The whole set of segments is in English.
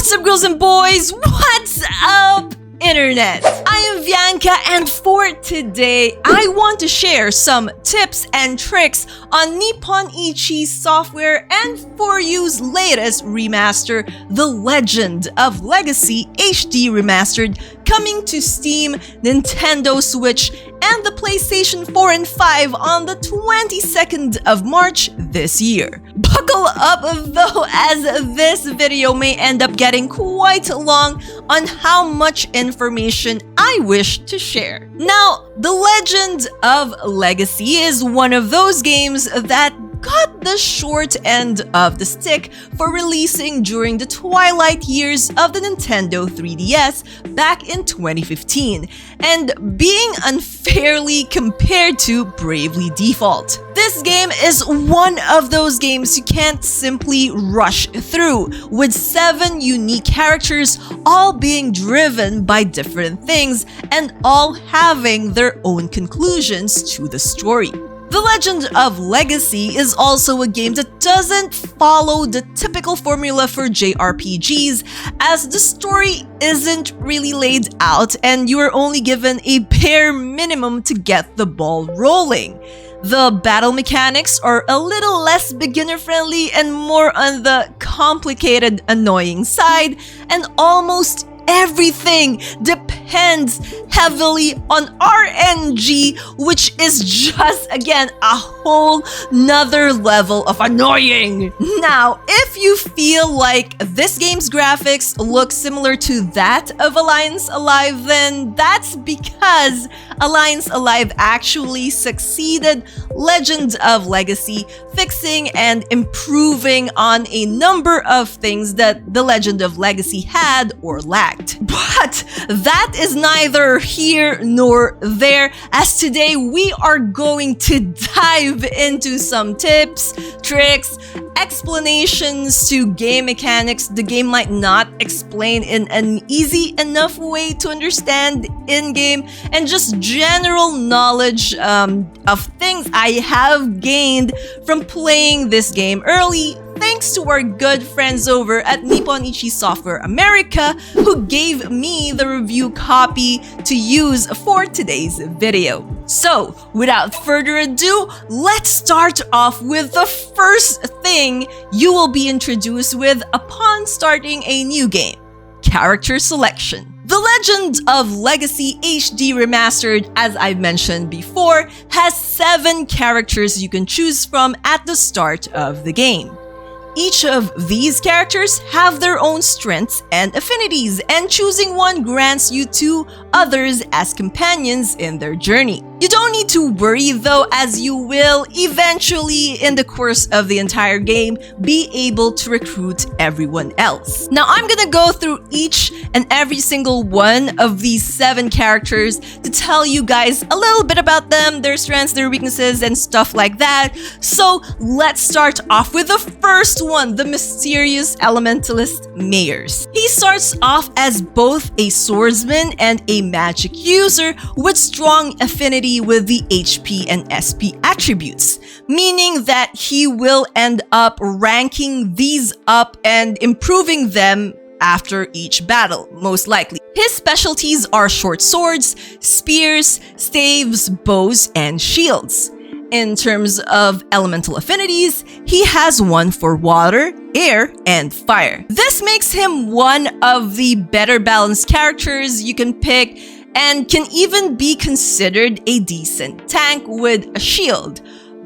What's up, girls and boys? What's up, internet? I am Vianca, and for today, I want to share some tips and tricks on Nippon Ichi's software and 4U's latest remaster, The Legend of Legacy HD Remastered, coming to Steam, Nintendo Switch, and the PlayStation 4 and 5 on the 22nd of March this year. Buckle up though, as this video may end up getting quite long on how much information I wish to share. Now, The Legend of Legacy is one of those games that got the short end of the stick for releasing during the twilight years of the Nintendo 3DS back in 2015, and being unfairly compared to Bravely Default. This game is one of those games you can't simply rush through, with 7 unique characters all being driven by different things and all having their own conclusions to the story. The Legend of Legacy is also a game that doesn't follow the typical formula for JRPGs, as the story isn't really laid out and you are only given a bare minimum to get the ball rolling. The battle mechanics are a little less beginner-friendly and more on the complicated, annoying side, and almost everything depends heavily on RNG, which is just, again, a whole nother level of annoying. Now, if you feel like this game's graphics look similar to that of Alliance Alive, then that's because Alliance Alive actually succeeded Legend of Legacy, fixing and improving on a number of things that the Legend of Legacy had or lacked. But that is neither here nor there, as today we are going to dive into some tips, tricks, explanations to game mechanics the game might not explain in an easy enough way to understand in-game, and just general knowledge of things I have gained from playing this game early, thanks to our good friends over at Nippon Ichi Software America, who gave me the review copy to use for today's video. So, without further ado, let's start off with the first thing you will be introduced with upon starting a new game: character selection. The Legend of Legacy HD Remastered, as I've mentioned before, has 7 characters you can choose from at the start of the game. Each of these characters have their own strengths and affinities, and choosing one grants you 2 others as companions in their journey. You don't need to worry though, as you will eventually, in the course of the entire game, be able to recruit everyone else. Now, I'm gonna go through each and every single one of these 7 characters to tell you guys a little bit about them, their strengths, their weaknesses, and stuff like that. So let's start off with the first one, the mysterious elementalist Mayers. He starts off as both a swordsman and a magic user with strong affinity with the HP and SP attributes, meaning that he will end up ranking these up and improving them after each battle, most likely. His specialties are short swords, spears, staves, bows, and shields. In terms of elemental affinities, he has one for water, air, and fire. This makes him one of the better balanced characters you can pick, and can even be considered a decent tank with a shield.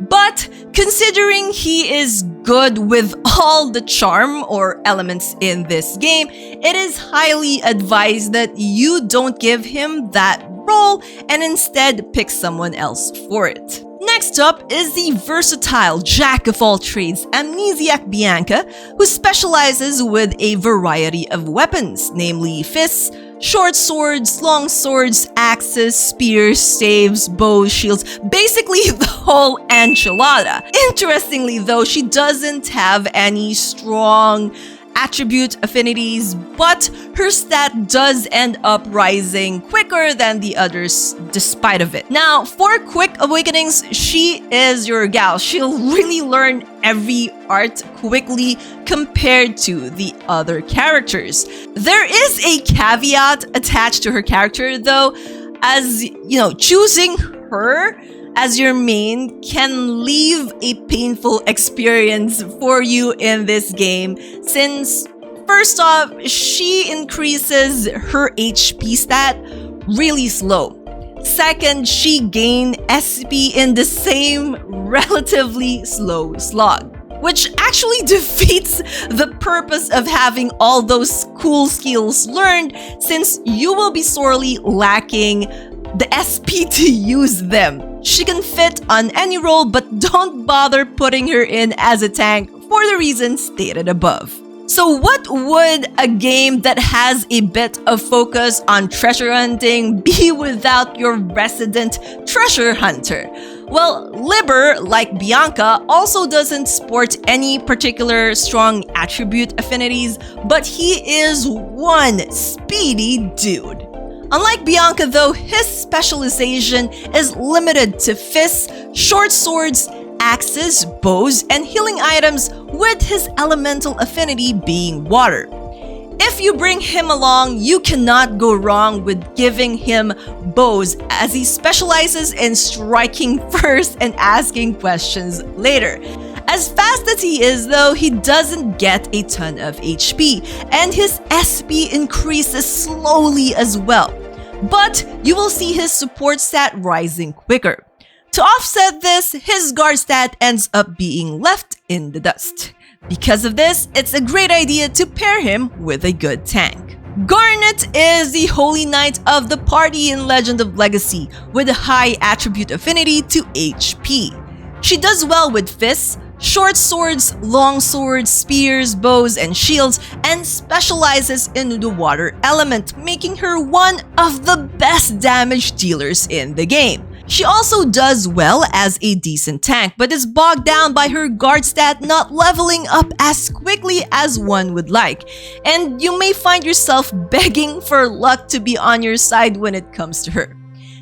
But considering he is good with all the charm or elements in this game, it is highly advised that you don't give him that role and instead pick someone else for it. Next up is the versatile jack-of-all-trades Amnesiac Bianca, who specializes with a variety of weapons, namely fists, short swords, long swords, axes, spears, staves, bows, shields, basically the whole enchilada. Interestingly though, she doesn't have any strong attribute affinities, but her stat does end up rising quicker than the others despite of it. Now, for quick awakenings, she is your gal. She'll really learn every art quickly compared to the other characters. There is a caveat attached to her character though, as you know, choosing her as your main can leave a painful experience for you in this game, since first off, she increases her HP stat really slow. Second, she gains SP in the same relatively slow slog, which actually defeats the purpose of having all those cool skills learned, since you will be sorely lacking the SP to use them. She can fit on any role, but don't bother putting her in as a tank for the reasons stated above. So what would a game that has a bit of focus on treasure hunting be without your resident treasure hunter? Well, Liber, like Bianca, also doesn't sport any particular strong attribute affinities, but he is one speedy dude. Unlike Bianca though, his specialization is limited to fists, short swords, axes, bows, and healing items, with his elemental affinity being water. If you bring him along, you cannot go wrong with giving him bows, as he specializes in striking first and asking questions later. As fast as he is though, he doesn't get a ton of HP, and his SP increases slowly as well. But you will see his support stat rising quicker. To offset this, his guard stat ends up being left in the dust. Because of this, it's a great idea to pair him with a good tank. Garnet is the holy knight of the party in Legend of Legacy, with a high attribute affinity to HP. She does well with fists, short swords, long swords, spears, bows, and shields, and specializes in the water element, making her one of the best damage dealers in the game. She also does well as a decent tank, but is bogged down by her guard stat not leveling up as quickly as one would like, and you may find yourself begging for luck to be on your side when it comes to her.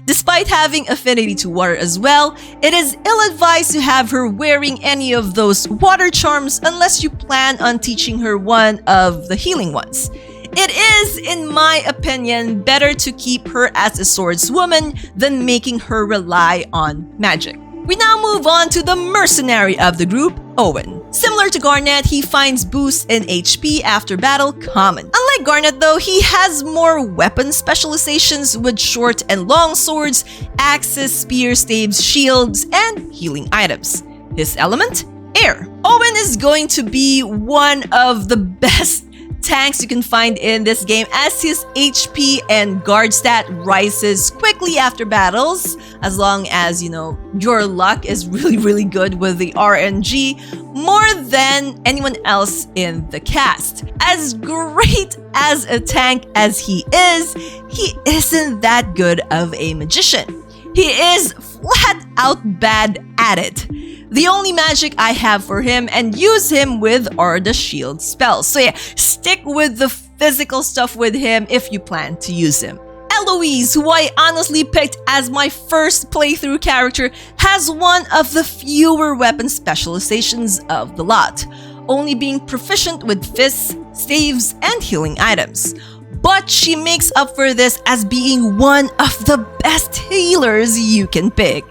Despite having affinity to water as well, it is ill-advised to have her wearing any of those water charms unless you plan on teaching her one of the healing ones. It is, in my opinion, better to keep her as a swordswoman than making her rely on magic. We now move on to the mercenary of the group, Owen. Similar to Garnet, he finds boosts in HP after battle common. Unlike Garnet though, he has more weapon specializations with short and long swords, axes, spears, staves, shields, and healing items. His element? Air. Owen is going to be one of the best tanks you can find in this game, as his HP and guard stat rises quickly after battles, as long as, you know, your luck is really good with the RNG, more than anyone else in the cast. As great as a tank as he isn't that good of a magician. He is flat out bad at it. The only magic I have for him and use him with are the shield spells. So yeah, stick with the physical stuff with him if you plan to use him. Eloise, who I honestly picked as my first playthrough character, has one of the fewer weapon specializations of the lot, only being proficient with fists, staves, and healing items. But she makes up for this as being one of the best healers you can pick.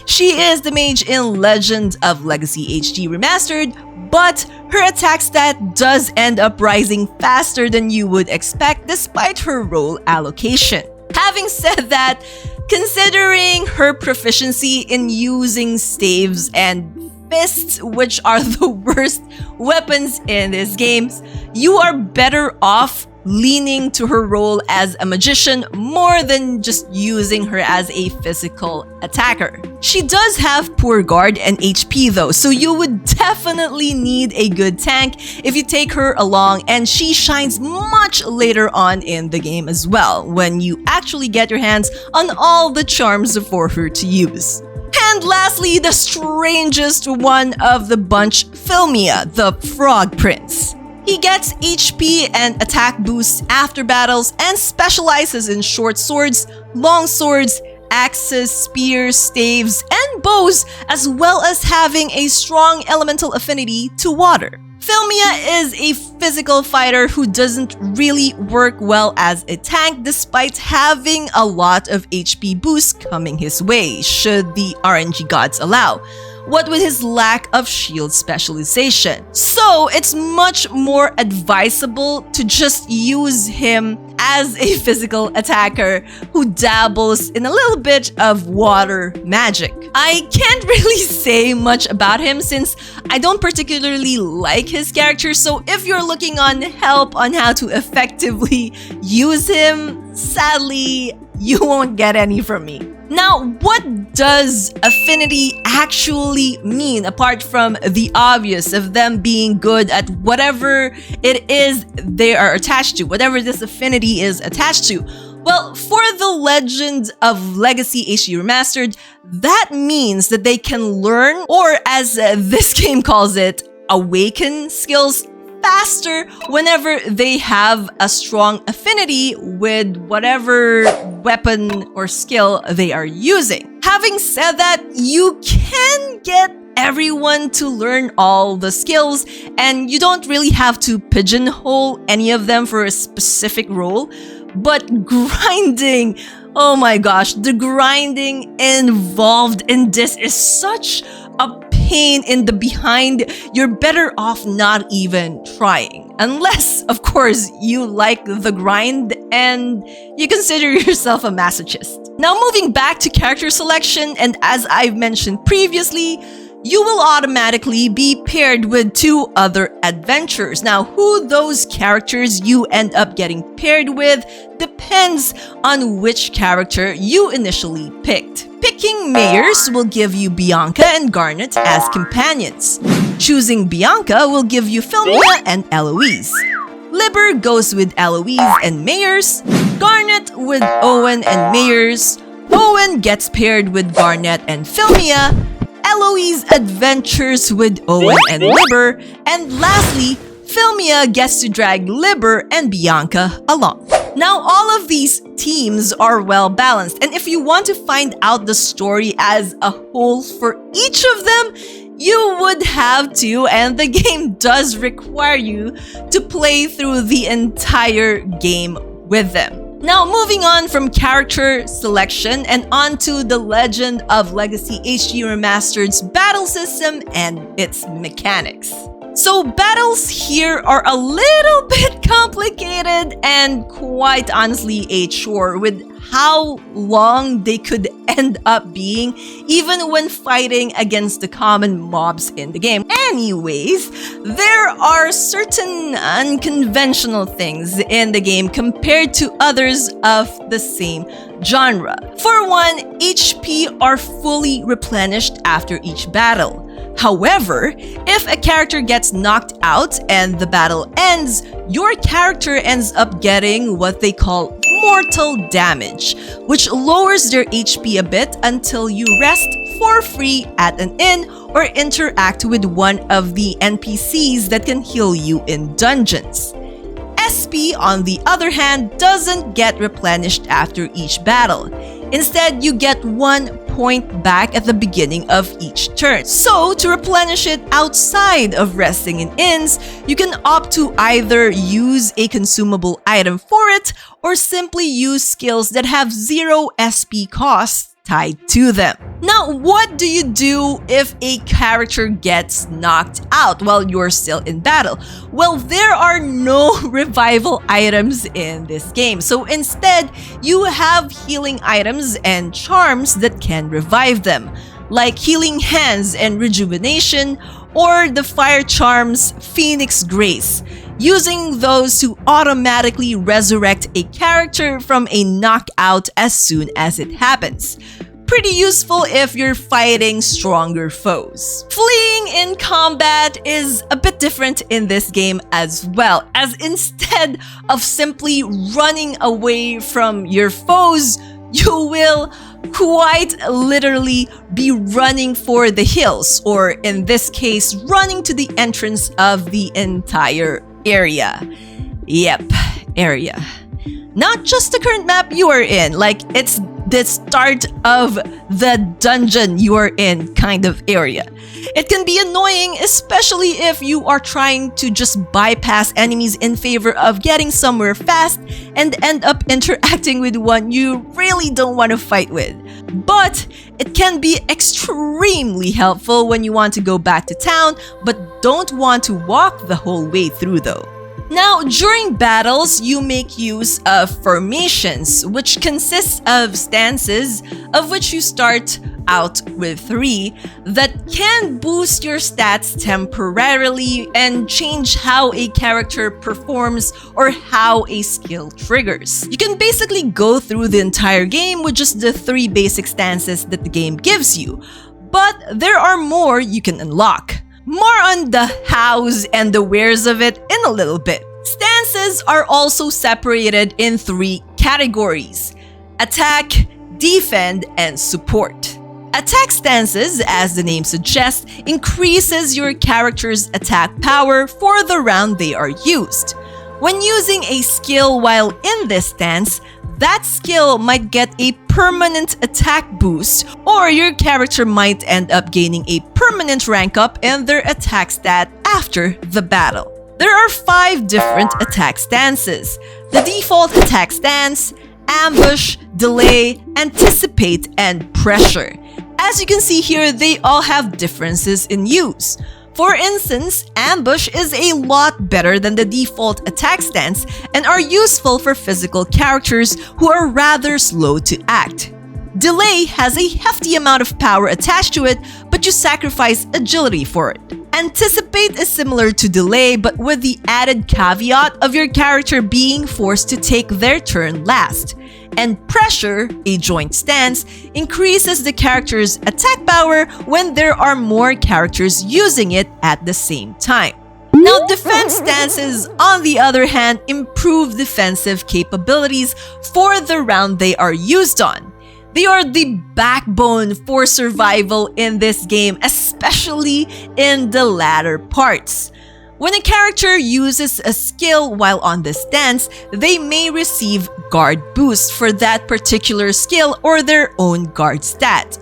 She is the mage in Legend of Legacy HD Remastered, but her attack stat does end up rising faster than you would expect despite her role allocation. Having said that, considering her proficiency in using staves and fists, which are the worst weapons in this game, you are better off leaning to her role as a magician more than just using her as a physical attacker. She does have poor guard and HP though, so you would definitely need a good tank if you take her along, and she shines much later on in the game as well, when you actually get your hands on all the charms for her to use. And lastly, the strangest one of the bunch, Philmia, the Frog Prince. He gets HP and attack boosts after battles and specializes in short swords, long swords, axes, spears, staves, and bows, as well as having a strong elemental affinity to water. Filmia is a physical fighter who doesn't really work well as a tank despite having a lot of HP boosts coming his way, should the RNG gods allow, what with his lack of shield specialization. So it's much more advisable to just use him as a physical attacker who dabbles in a little bit of water magic. I can't really say much about him since I don't particularly like his character, so if you're looking on help on how to effectively use him, sadly, you won't get any from me. Now, what does affinity actually mean apart from the obvious of them being good at whatever it is they are attached to, whatever this affinity is attached to? Well, for the Legend of Legacy HD Remastered, that means that they can learn, or as this game calls it, awaken skills faster whenever they have a strong affinity with whatever weapon or skill they are using. Having said that, you can get everyone to learn all the skills, and you don't really have to pigeonhole any of them for a specific role, but grinding, oh my gosh, the grinding involved in this is such a pain in the behind. You're better off not even trying. Unless, of course, you like the grind and you consider yourself a masochist. Now, moving back to character selection, and as I've mentioned previously, you will automatically be paired with 2 other adventurers. Now, who those characters you end up getting paired with depends on which character you initially picked. Picking Mayors will give you Bianca and Garnet as companions. Choosing Bianca will give you Filmia and Eloise. Liber goes with Eloise and Mayors. Garnet with Owen and Mayors. Owen gets paired with Garnet and Filmia. Eloise adventures with Owen and Liber, and lastly, Filmia gets to drag Liber and Bianca along. Now, all of these teams are well balanced, and if you want to find out the story as a whole for each of them, you would have to, and the game does require you to play through the entire game with them. Now, moving on from character selection and onto the Legend of Legacy HD Remastered's battle system and its mechanics. So battles here are a little bit complicated and quite honestly a chore with how long they could end up being even when fighting against the common mobs in the game. Anyways, there are certain unconventional things in the game compared to others of the same genre. For one, HP are fully replenished after each battle. However, if a character gets knocked out and the battle ends, your character ends up getting what they call mortal damage, which lowers their HP a bit until you rest for free at an inn or interact with one of the NPCs that can heal you in dungeons. SP, on the other hand, doesn't get replenished after each battle. Instead, you get 1 point back at the beginning of each turn. So, to replenish it outside of resting in inns, you can opt to either use a consumable item for it or simply use skills that have 0 SP costs tied to them. Now, what do you do if a character gets knocked out while you're still in battle? Well, there are no revival items in this game. So instead, you have healing items and charms that can revive them, like Healing Hands and Rejuvenation, or the fire charms Phoenix Grace, using those to automatically resurrect a character from a knockout as soon as it happens. Pretty useful if you're fighting stronger foes. Fleeing in combat is a bit different in this game as well, as instead of simply running away from your foes, you will quite literally be running for the hills, or in this case, running to the entrance of the entire area. Yep, area. Not just the current map you are in, like it's the start of the dungeon you are in kind of area. It can be annoying, especially if you are trying to just bypass enemies in favor of getting somewhere fast and end up interacting with one you really don't want to fight with. But it can be extremely helpful when you want to go back to town but don't want to walk the whole way through though. Now, during battles, you make use of formations, which consists of stances, of which you start out with 3, that can boost your stats temporarily and change how a character performs or how a skill triggers. You can basically go through the entire game with just the 3 basic stances that the game gives you, but there are more you can unlock. More on the hows and the wheres of it in a little bit. Stances are also separated in 3 categories: attack, defend, and support. Attack stances, as the name suggests, increases your character's attack power for the round they are used. When using a skill while in this stance, that skill might get a permanent attack boost, or your character might end up gaining a permanent rank up in their attack stat after the battle. There are 5 different attack stances: the default attack stance, ambush, delay, anticipate, and pressure. As you can see here, they all have differences in use. For instance, ambush is a lot better than the default attack stance and are useful for physical characters who are rather slow to act. Delay has a hefty amount of power attached to it, but you sacrifice agility for it. Anticipate is similar to delay, but with the added caveat of your character being forced to take their turn last. And pressure, a joint stance, increases the character's attack power when there are more characters using it at the same time. Now, defense stances, on the other hand, improve defensive capabilities for the round they are used on. They are the backbone for survival in this game, especially in the latter parts. When a character uses a skill while on the stance, they may receive guard boost for that particular skill or their own guard stat.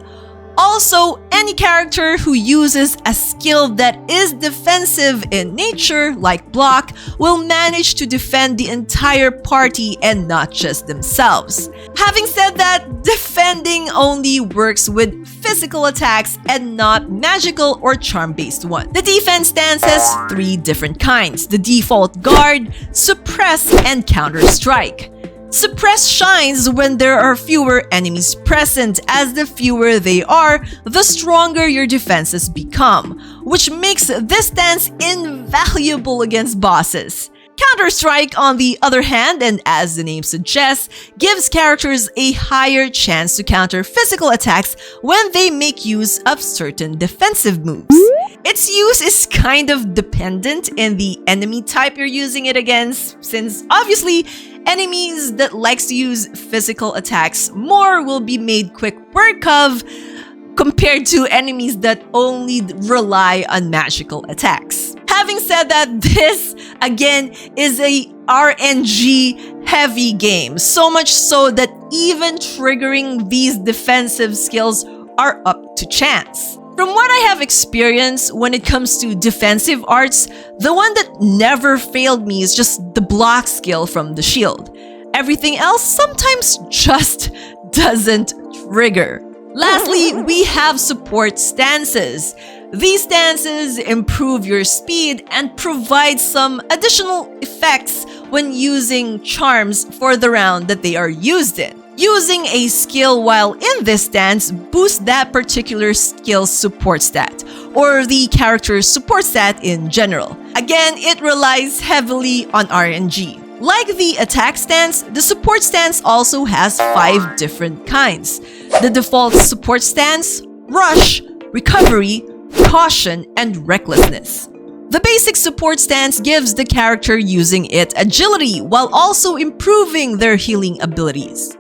Also, any character who uses a skill that is defensive in nature, like block, will manage to defend the entire party and not just themselves. Having said that, defending only works with physical attacks and not magical or charm-based ones. The defense stance has 3 different kinds: the default guard, suppress, and counter-strike. Suppress shines when there are fewer enemies present, as the fewer they are, the stronger your defenses become, which makes this stance invaluable against bosses. Counter-Strike, on the other hand, and as the name suggests, gives characters a higher chance to counter physical attacks when they make use of certain defensive moves. Its use is kind of dependent in the enemy type you're using it against, since obviously enemies that likes to use physical attacks more will be made quick work of compared to enemies that only rely on magical attacks. Having said that, this again is a RNG heavy game, so much so that even triggering these defensive skills are up to chance. From what I have experienced when it comes to defensive arts, the one that never failed me is just the block skill from the shield. Everything else sometimes just doesn't trigger. Lastly, we have support stances. These stances improve your speed and provide some additional effects when using charms for the round that they are used in. Using a skill while in this stance boosts that particular skill's support stat, or the character's support stat in general. Again, it relies heavily on RNG. Like the attack stance, the support stance also has 5 different kinds: the default support stance, rush, recovery, caution, and recklessness. The basic support stance gives the character using it agility while also improving their healing abilities.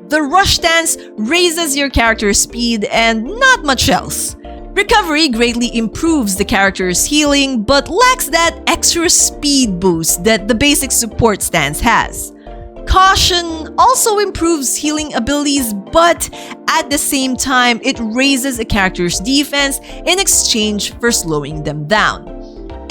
The rush stance raises your character's speed and not much else. Recovery greatly improves the character's healing but lacks that extra speed boost that the basic support stance has. Caution also improves healing abilities, but at the same time, it raises a character's defense in exchange for slowing them down.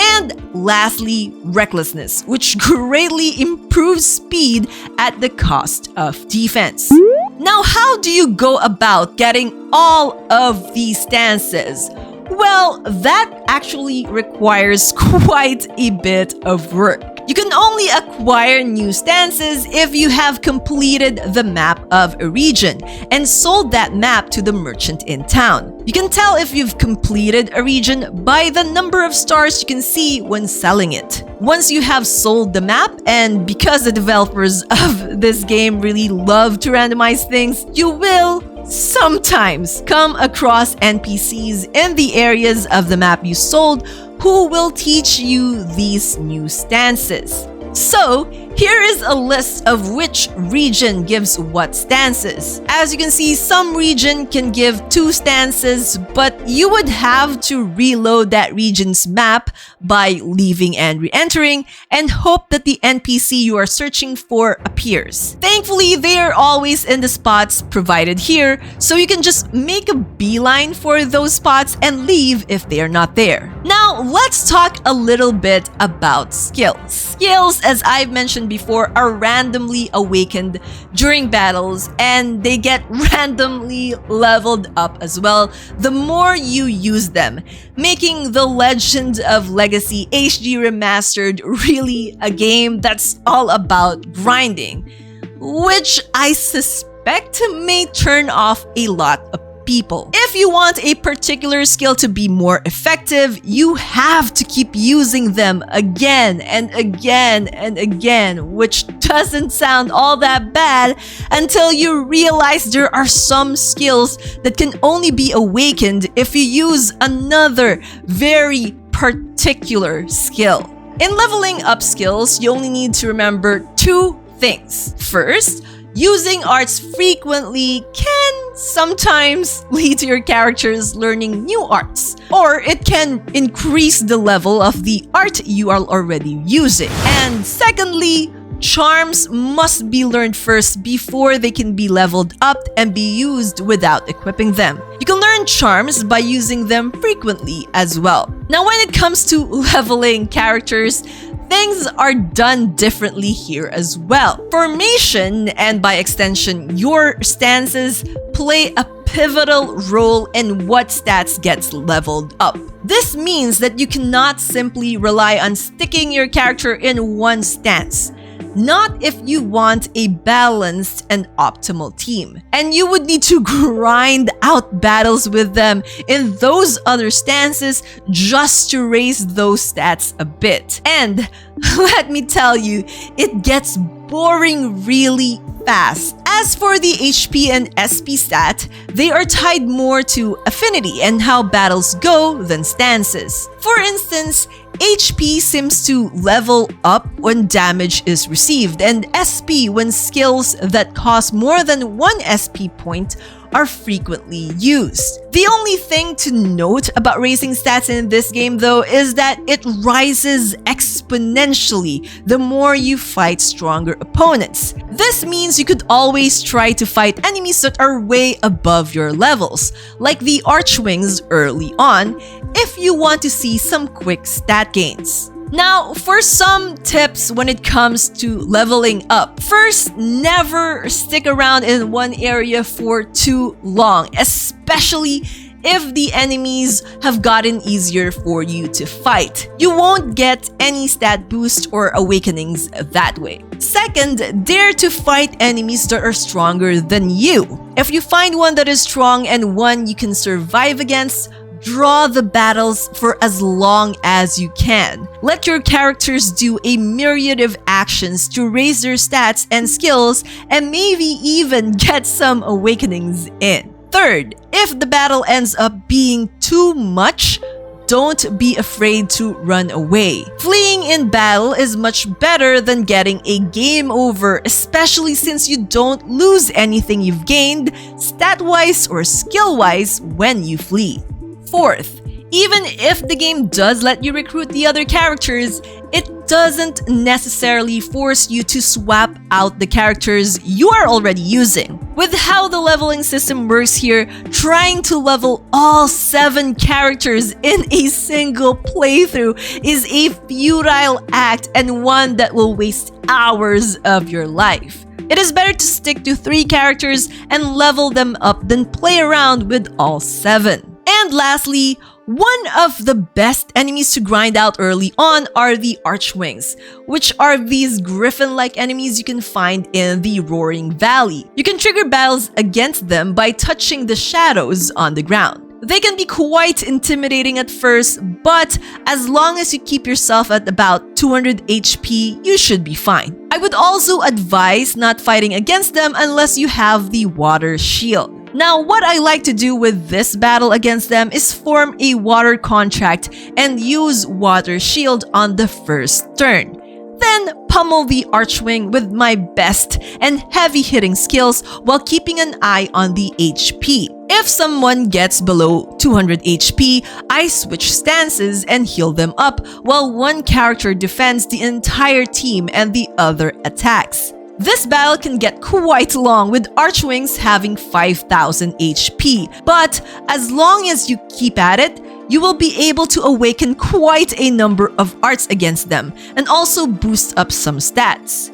And lastly, Recklessness, which greatly improves speed at the cost of defense. Now, how do you go about getting all of these stances? Well, that actually requires quite a bit of work. You can only acquire new stances if you have completed the map of a region and sold that map to the merchant in town. You can tell if you've completed a region by the number of stars you can see when selling it. Once you have sold the map, and because the developers of this game really love to randomize things, you will sometimes come across NPCs in the areas of the map you sold who will teach you these new stances. So, here is a list of which region gives what stances. As you can see, some region can give 2 stances, but you would have to reload that region's map by leaving and re-entering and hope that the NPC you are searching for appears. Thankfully, they are always in the spots provided here, so you can just make a beeline for those spots and leave if they are not there. Now, let's talk a little bit about skills. Skills, as I've mentioned before, are randomly awakened during battles, and they get randomly leveled up as well the more you use them, making The Legend of Legacy HD Remastered really a game that's all about grinding, which I suspect may turn off a lot of people. If you want a particular skill to be more effective, you have to keep using them again and again and again, which doesn't sound all that bad until you realize there are some skills that can only be awakened if you use another very particular skill. In leveling up skills, you only need to remember 2 things. First, using arts frequently can sometimes lead to your characters learning new arts, or it can increase the level of the art you are already using. And secondly, charms must be learned first before they can be leveled up and be used without equipping them. You can learn charms by using them frequently as well. Now, when it comes to leveling characters, things are done differently here as well. Formation, and by extension, your stances, play a pivotal role in what stats gets leveled up. This means that you cannot simply rely on sticking your character in one stance. Not if you want a balanced and optimal team. And you would need to grind out battles with them in those other stances just to raise those stats a bit. And let me tell you, it gets boring really fast. As for the HP and SP stat, they are tied more to affinity and how battles go than stances. For instance, HP seems to level up when damage is received, and SP when skills that cost more than 1 SP point are frequently used. The only thing to note about raising stats in this game though is that it rises exponentially the more you fight stronger opponents. This means you could always try to fight enemies that are way above your levels, like the ARCHWINGs early on, if you want to see some quick stat gains. Now, for some tips when it comes to leveling up. First, never stick around in one area for too long, especially if the enemies have gotten easier for you to fight. You won't get any stat boost or awakenings that way. Second, dare to fight enemies that are stronger than you. If you find one that is strong and one you can survive against, draw the battles for as long as you can. Let your characters do a myriad of actions to raise their stats and skills and maybe even get some awakenings in. Third, if the battle ends up being too much, don't be afraid to run away. Fleeing in battle is much better than getting a game over, especially since you don't lose anything you've gained, stat-wise or skill-wise, when you flee. Fourth, even if the game does let you recruit the other characters, it doesn't necessarily force you to swap out the characters you are already using. With how the leveling system works here, trying to level all 7 characters in a single playthrough is a futile act and one that will waste hours of your life. It is better to stick to 3 characters and level them up than play around with all 7. And lastly, one of the best enemies to grind out early on are the ARCHWINGs, which are these griffin-like enemies you can find in the Roaring Valley. You can trigger battles against them by touching the shadows on the ground. They can be quite intimidating at first, but as long as you keep yourself at about 200 HP, you should be fine. I would also advise not fighting against them unless you have the water shield. Now, what I like to do with this battle against them is form a water contract and use water shield on the first turn. Then pummel the ARCHWING with my best and heavy hitting skills while keeping an eye on the HP. If someone gets below 200 HP, I switch stances and heal them up while one character defends the entire team and the other attacks. This battle can get quite long with ARCHWINGs having 5000 HP, but as long as you keep at it, you will be able to awaken quite a number of arts against them and also boost up some stats.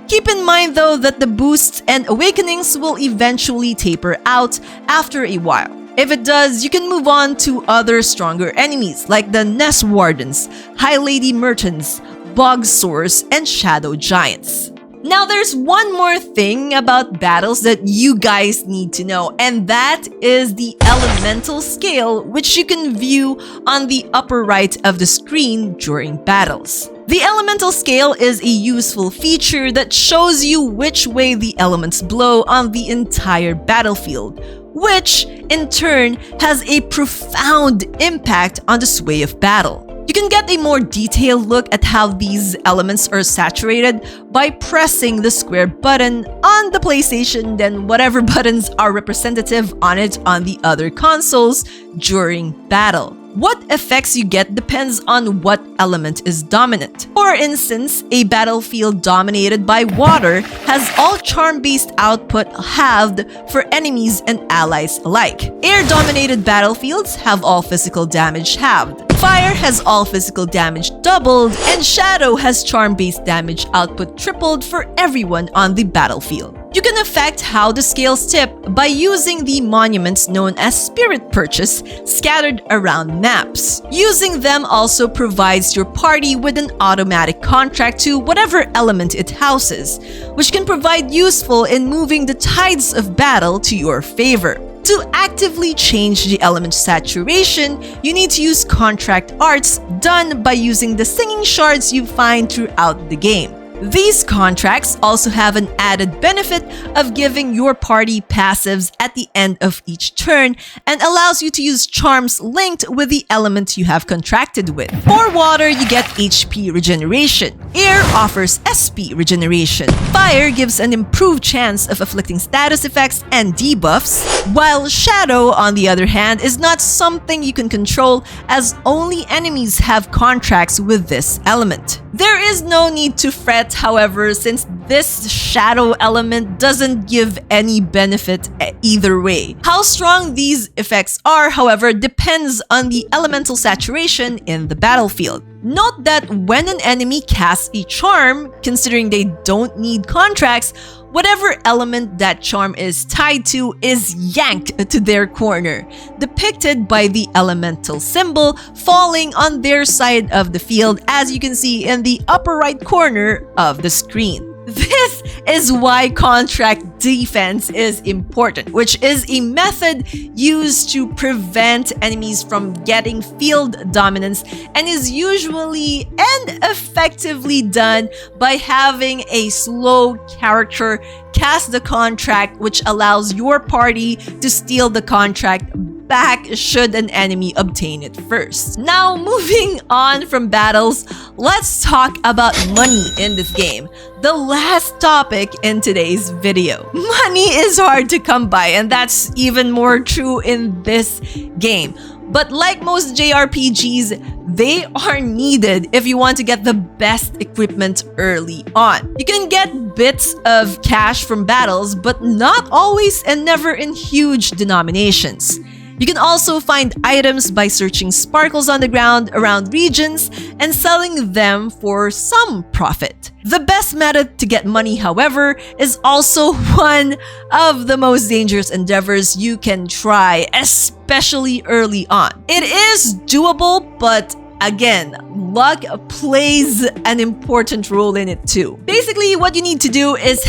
Keep in mind though that the boosts and awakenings will eventually taper out after a while. If it does, you can move on to other stronger enemies like the Nest Wardens, High Lady Merchants, Bog Soars, and Shadow Giants. Now, there's one more thing about battles that you guys need to know, and that is the elemental scale, which you can view on the upper right of the screen during battles. The elemental scale is a useful feature that shows you which way the elements blow on the entire battlefield, which in turn has a profound impact on the sway of battle. You can get a more detailed look at how these elements are saturated by pressing the square button on the PlayStation, then whatever buttons are representative on it on the other consoles during battle. What effects you get depends on what element is dominant. For instance, a battlefield dominated by water has all charm-based output halved for enemies and allies alike. Air-dominated battlefields have all physical damage halved. Fire has all physical damage doubled, and Shadow has charm-based damage output tripled for everyone on the battlefield. You can affect how the scales tip by using the monuments known as Spirit Perches scattered around maps. Using them also provides your party with an automatic contract to whatever element it houses, which can provide useful in moving the tides of battle to your favor. To actively change the element saturation, you need to use contract arts done by using the singing shards you find throughout the game. These contracts also have an added benefit of giving your party passives at the end of each turn and allows you to use charms linked with the element you have contracted with. For water, you get HP regeneration. Air offers SP regeneration. Fire gives an improved chance of afflicting status effects and debuffs, while Shadow, on the other hand, is not something you can control as only enemies have contracts with this element. There is no need to fret, however, since this shadow element doesn't give any benefit either way. How strong these effects are, however, depends on the elemental saturation in the battlefield. Note that when an enemy casts a charm, considering they don't need contracts, whatever element that charm is tied to is yanked to their corner, depicted by the elemental symbol falling on their side of the field, as you can see in the upper right corner of the screen. This is why contract defense is important, which is a method used to prevent enemies from getting field dominance and is usually and effectively done by having a slow character cast the contract, which allows your party to steal the contract back should an enemy obtain it first. Now, moving on from battles, let's talk about money in this game. The last topic in today's video. Money is hard to come by, and that's even more true in this game. But like most JRPGs, they are needed if you want to get the best equipment early on. You can get bits of cash from battles, but not always and never in huge denominations. You can also find items by searching sparkles on the ground around regions and selling them for some profit. The best method to get money, however, is also one of the most dangerous endeavors you can try, especially early on. It is doable, but again, luck plays an important role in it too. Basically, what you need to do is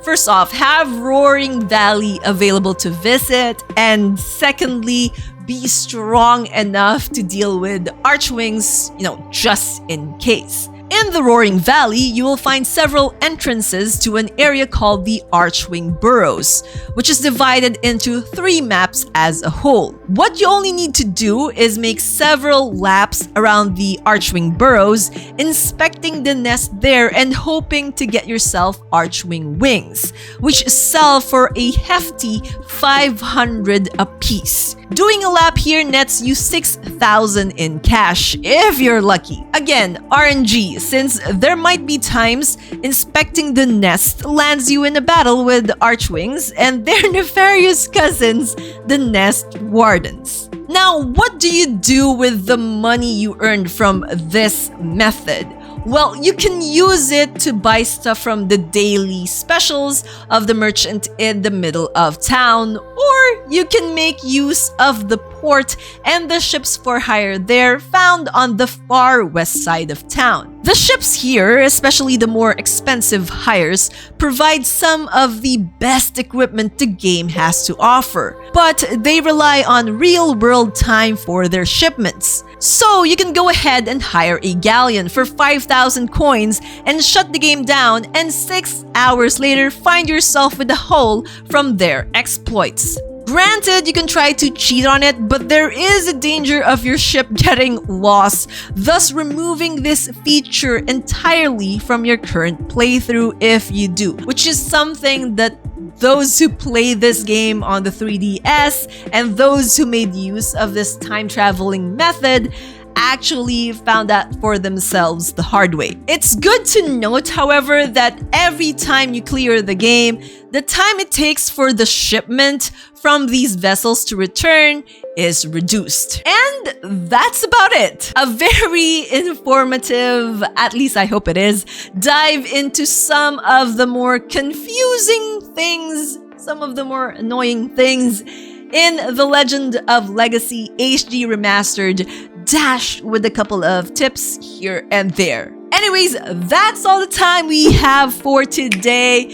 first off, have Roaring Valley available to visit, and secondly, be strong enough to deal with Archwings, just in case. In the Roaring Valley, you will find several entrances to an area called the Archwing Burrows, which is divided into 3 maps as a whole. What you only need to do is make several laps around the Archwing Burrows, inspecting the nest there and hoping to get yourself Archwing wings, which sell for a hefty 500 apiece. Doing a lap here nets you 6,000 in cash if you're lucky. Again, RNG, since there might be times inspecting the nest lands you in a battle with Archwings and their nefarious cousins, the Nest Wardens. Now, what do you do with the money you earned from this method? Well, you can use it to buy stuff from the daily specials of the merchant in the middle of town, or you can make use of the port and the ships for hire there found on the far west side of town. The ships here, especially the more expensive hires, provide some of the best equipment the game has to offer, but they rely on real-world time for their shipments. So you can go ahead and hire a galleon for 5,000 coins and shut the game down, and 6 hours later find yourself with a hull from their exploits. Granted, you can try to cheat on it, but there is a danger of your ship getting lost, thus removing this feature entirely from your current playthrough if you do, which is something that those who play this game on the 3DS and those who made use of this time-traveling method actually found out for themselves the hard way. It's good to note, however, that every time you clear the game, the time it takes for the shipment from these vessels to return is reduced. And that's about it. A very informative, at least I hope it is, dive into some of the more confusing things, some of the more annoying things in The Legend of Legacy HD Remastered, dashed with a couple of tips here and there. Anyways, that's all the time we have for today.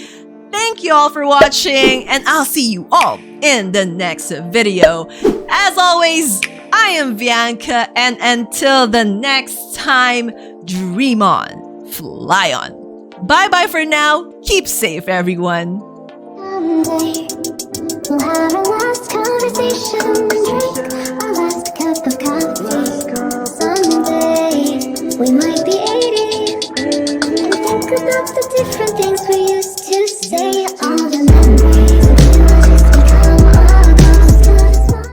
Thank you all for watching, and I'll see you all in the next video. As always, I am Bianca, and until the next time, dream on, fly on. Bye-bye for now. Keep safe, everyone. Someday, we'll have our last conversation, drink our last cup of coffee. Someday, we might